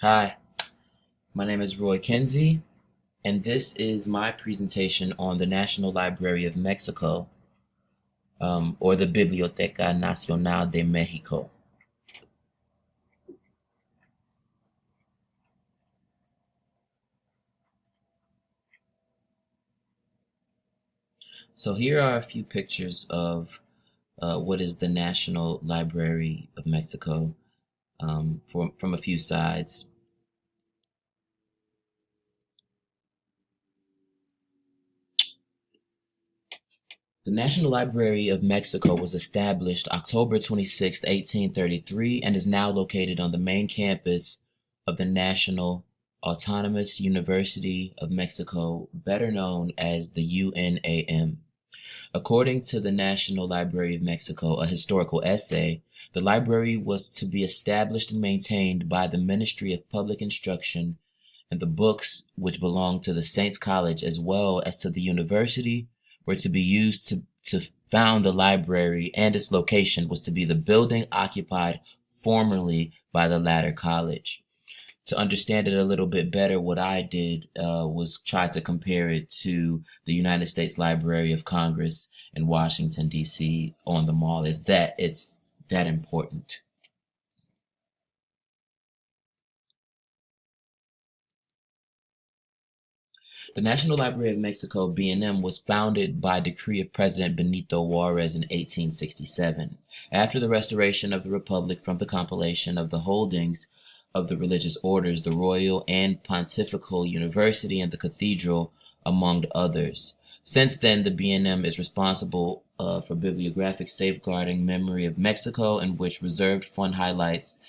Hi, my name is Roy Kinsey, and this is my presentation on the National Library of Mexico, or the Biblioteca Nacional de Mexico. So here are a few pictures of what is the National Library of Mexico from a few sides. The National Library of Mexico was established October 26, 1833, and is now located on the main campus of the National Autonomous University of Mexico, better known as the UNAM. According to the National Library of Mexico, a historical essay, the library was to be established and maintained by the Ministry of Public Instruction, and the books which belonged to the Saints College as well as to the university were to be used to found the library, and its location was to be the building occupied formerly by the latter college. To understand it a little bit better, what I did was try to compare it to the United States Library of Congress in Washington, D.C. on the Mall. It's that important. The National Library of Mexico, BNM, was founded by decree of President Benito Juarez in 1867, after the restoration of the Republic from the compilation of the holdings of the religious orders, the Royal and Pontifical University, and the Cathedral, among others. Since then, the BNM is responsible for bibliographic safeguarding memory of Mexico, in which reserved fund highlights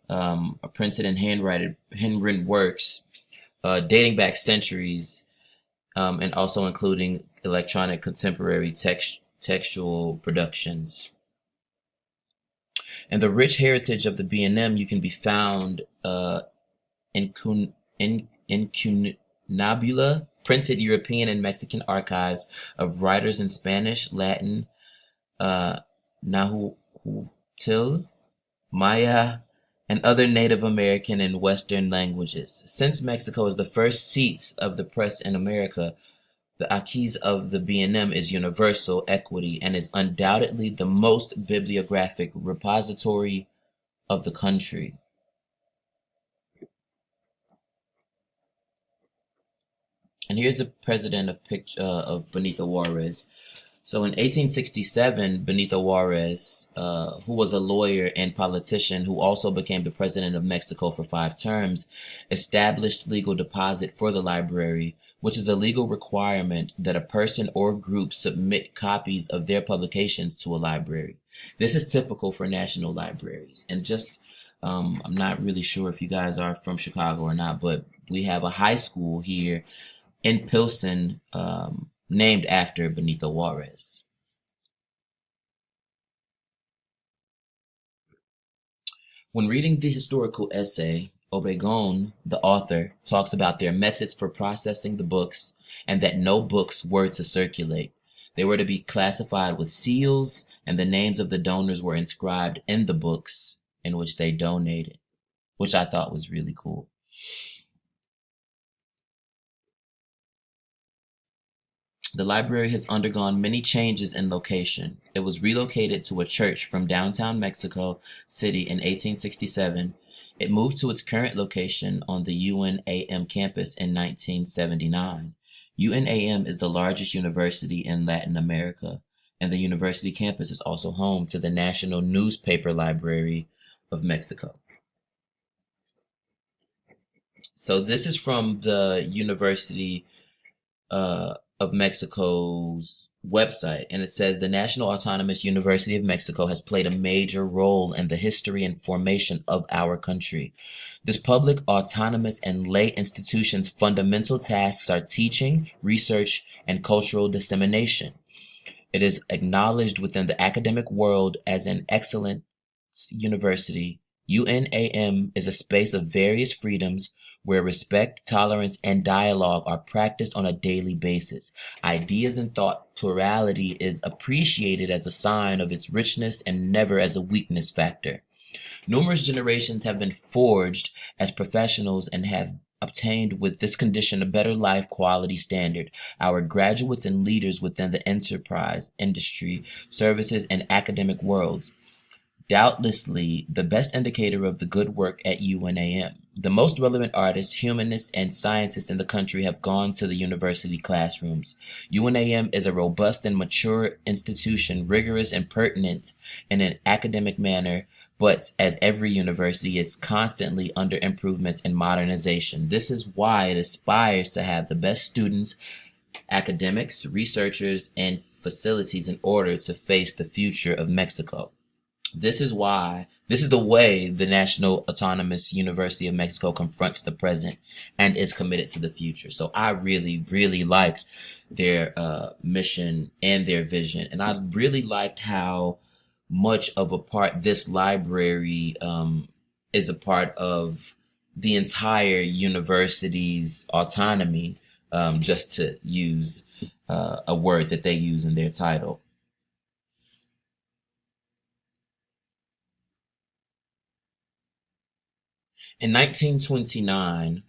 are printed in handwritten works dating back centuries, and also including electronic contemporary textual productions. And the rich heritage of the B&M you can be found incunabula, printed European and Mexican archives of writers in Spanish, Latin, Nahuatl, Maya, and other Native American and Western languages. Since Mexico is the first seat of the press in America, the acquis of the B&M is universal equity and is undoubtedly the most bibliographic repository of the country. And here's a president of Benito Juarez. So in 1867, Benito Juarez, who was a lawyer and politician who also became the president of Mexico for 5 terms, established legal deposit for the library, which is a legal requirement that a person or group submit copies of their publications to a library. This is typical for national libraries. And I'm not really sure if you guys are from Chicago or not, but we have a high school here in Pilsen, named after Benito Juarez. When reading the historical essay, Obregon, the author, talks about their methods for processing the books and that no books were to circulate. They were to be classified with seals, and the names of the donors were inscribed in the books in which they donated, which I thought was really cool. The library has undergone many changes in location. It was relocated to a church from downtown Mexico City in 1867. It moved to its current location on the UNAM campus in 1979. UNAM is the largest university in Latin America, and the university campus is also home to the National Newspaper Library of Mexico. So this is from the University of Mexico's website, and it says the National Autonomous University of Mexico has played a major role in the history and formation of our country. This public, autonomous, and lay institution's fundamental tasks are teaching, research, and cultural dissemination. It is acknowledged within the academic world as an excellent university. UNAM is a space of various freedoms where respect, tolerance, and dialogue are practiced on a daily basis. Ideas and thought plurality is appreciated as a sign of its richness and never as a weakness factor. Numerous generations have been forged as professionals and have obtained with this condition a better life quality standard. Our graduates and leaders within the enterprise, industry, services, and academic worlds. Doubtlessly the best indicator of the good work at UNAM. The most relevant artists, humanists, and scientists in the country have gone to the university classrooms. UNAM is a robust and mature institution, rigorous and pertinent in an academic manner, but as every university is constantly under improvements and modernization. This is why it aspires to have the best students, academics, researchers, and facilities in order to face the future of Mexico. This is the way the National Autonomous University of Mexico confronts the present and is committed to the future. So I really, really liked their mission and their vision. And I really liked how much of a part this library is a part of the entire university's autonomy, just to use a word that they use in their title. In 1929,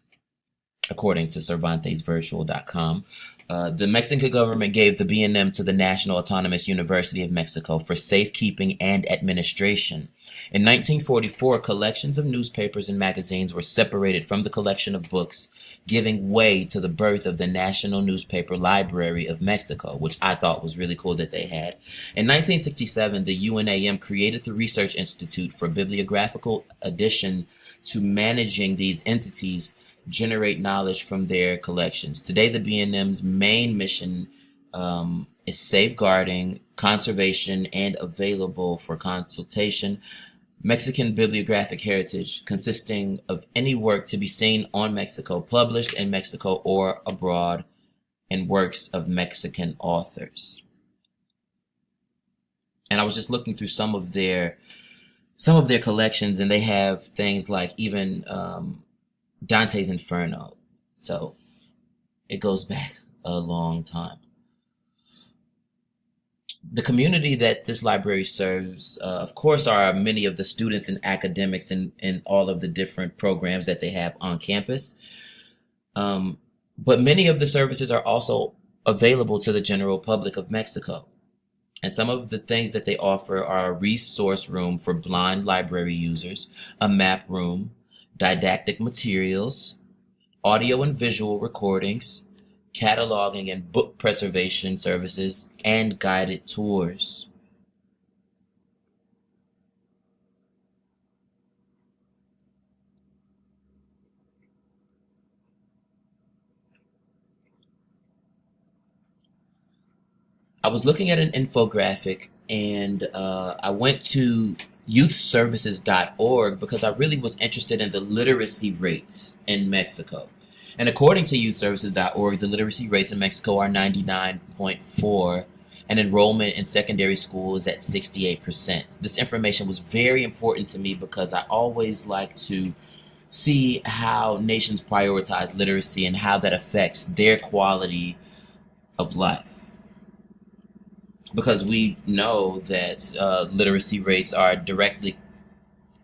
according to CervantesVirtual.com, the Mexican government gave the B&M to the National Autonomous University of Mexico for safekeeping and administration. In 1944, collections of newspapers and magazines were separated from the collection of books, giving way to the birth of the National Newspaper Library of Mexico, which I thought was really cool that they had. In 1967, the UNAM created the Research Institute for Bibliographical Addition to managing these entities generate knowledge from their collections. Today, the B&M's main mission is safeguarding, conservation, and available for consultation Mexican bibliographic heritage, consisting of any work to be seen on Mexico, published in Mexico or abroad, and works of Mexican authors. And I was just looking through some of their collections, and they have things like even Dante's Inferno. So it goes back a long time. The community that this library serves, of course, are many of the students and academics in all of the different programs that they have on campus. But many of the services are also available to the general public of Mexico. And some of the things that they offer are a resource room for blind library users, a map room, didactic materials, audio and visual recordings, cataloging and book preservation services, and guided tours. I was looking at an infographic, and I went to youthservices.org because I really was interested in the literacy rates in Mexico. And according to youthservices.org, the literacy rates in Mexico are 99.4, and enrollment in secondary school is at 68%. This information was very important to me because I always like to see how nations prioritize literacy and how that affects their quality of life. Because we know that literacy rates are directly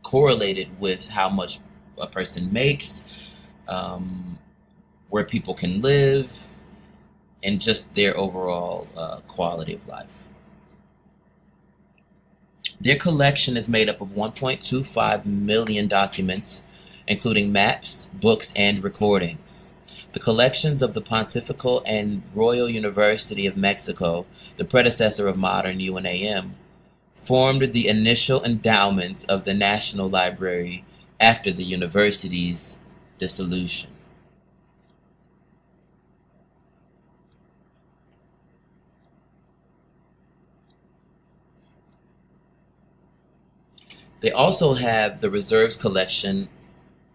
correlated with how much a person makes, where people can live, and just their overall quality of life. Their collection is made up of 1.25 million documents, including maps, books, and recordings. The collections of the Pontifical and Royal University of Mexico, the predecessor of modern UNAM, formed the initial endowments of the National Library after the university's dissolution. They also have the reserves collection,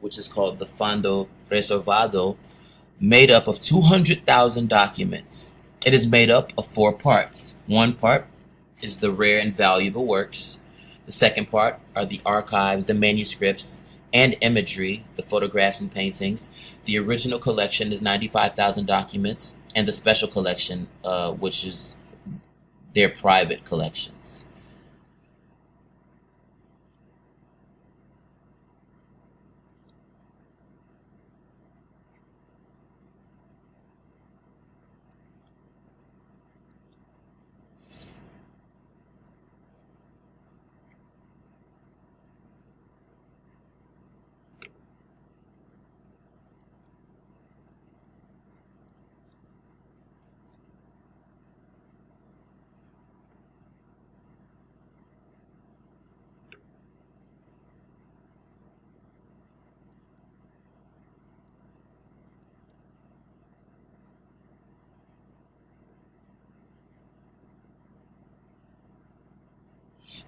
which is called the Fondo Reservado, made up of 200,000 documents. It is made up of 4 parts. One part is the rare and valuable works. The second part are the archives, the manuscripts, and imagery, the photographs and paintings. The original collection is 95,000 documents, and the special collection, which is their private collections.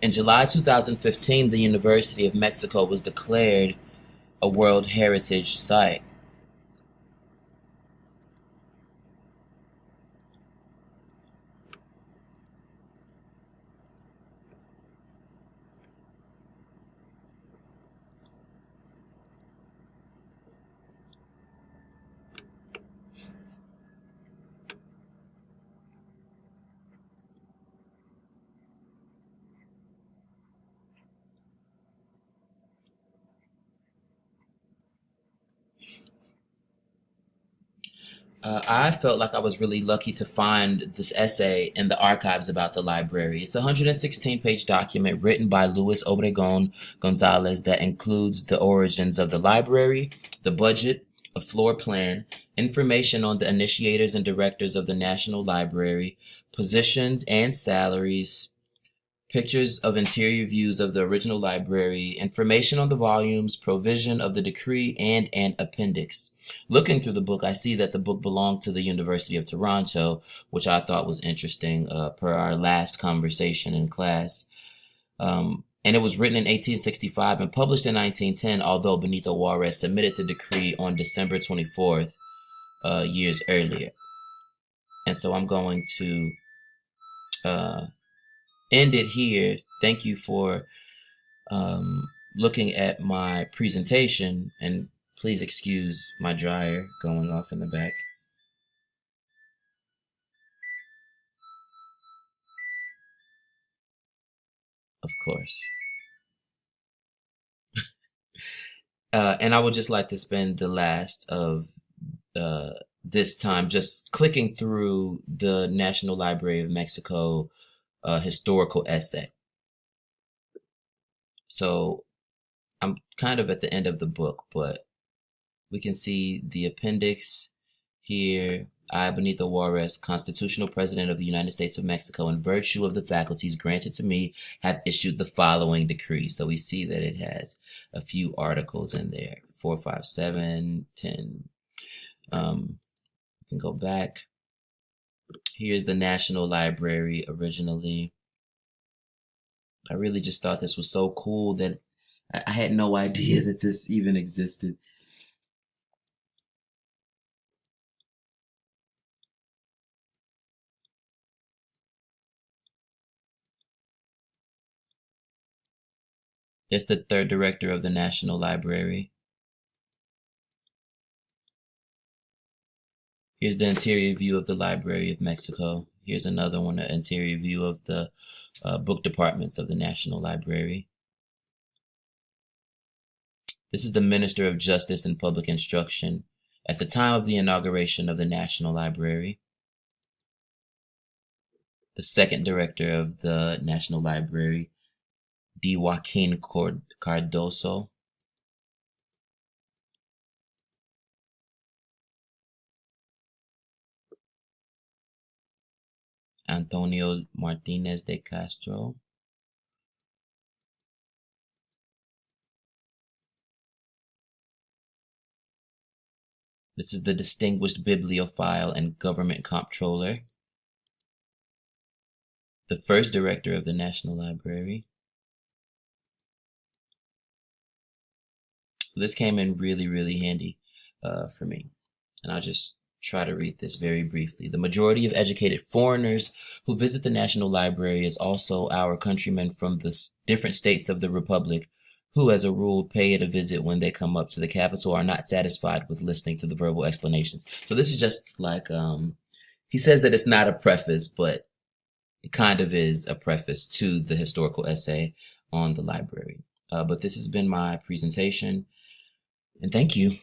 In July 2015, the University of Mexico was declared a World Heritage Site. I felt like I was really lucky to find this essay in the archives about the library. It's a 116-page document written by Luis Obregon Gonzalez that includes the origins of the library, the budget, a floor plan, information on the initiators and directors of the National Library, positions and salaries, pictures of interior views of the original library, information on the volumes, provision of the decree, and an appendix. Looking through the book, I see that the book belonged to the University of Toronto, which I thought was interesting per our last conversation in class. And it was written in 1865 and published in 1910, although Benito Juarez submitted the decree on December 24th, years earlier. And so I'm going to end it here. Thank you for looking at my presentation, and please excuse my dryer going off in the back. Of course. And I would just like to spend the last of this time just clicking through the National Library of Mexico historical essay. So I'm kind of at the end of the book, but we can see the appendix here. I, Benito Juarez, Constitutional President of the United States of Mexico, in virtue of the faculties granted to me, have issued the following decree. So we see that it has a few articles in there, 4, 5, 7, 10. We can go back. Here's the National Library originally. I really just thought this was so cool that I had no idea that this even existed. It's the third director of the National Library. Here's the interior view of the Library of Mexico. Here's another one, the interior view of the book departments of the National Library. This is the Minister of Justice and Public Instruction at the time of the inauguration of the National Library. The second director of the National Library, D. Joaquin Cardoso. Antonio Martinez de Castro. This is the distinguished bibliophile and government comptroller. The first director of the National Library. This came in really, really handy for me. And I'll just try to read this very briefly. The majority of educated foreigners who visit the National Library is also our countrymen from the different states of the Republic who, as a rule, pay it a visit when they come up to the capital, are not satisfied with listening to the verbal explanations. So this is just like, he says that it's not a preface, but it kind of is a preface to the historical essay on the library. But this has been my presentation, and thank you.